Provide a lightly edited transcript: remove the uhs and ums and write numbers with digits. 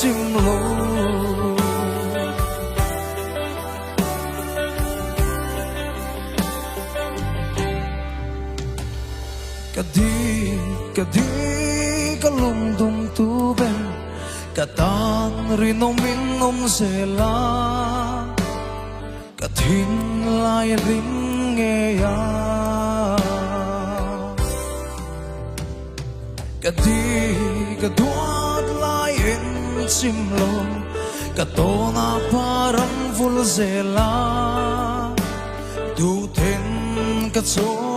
sim lo kadi kalum dum tu ben katang rinom minom sela katin lai rin nghe ya kadi kaduat lai en sim lo katona parang full sela tu ten katso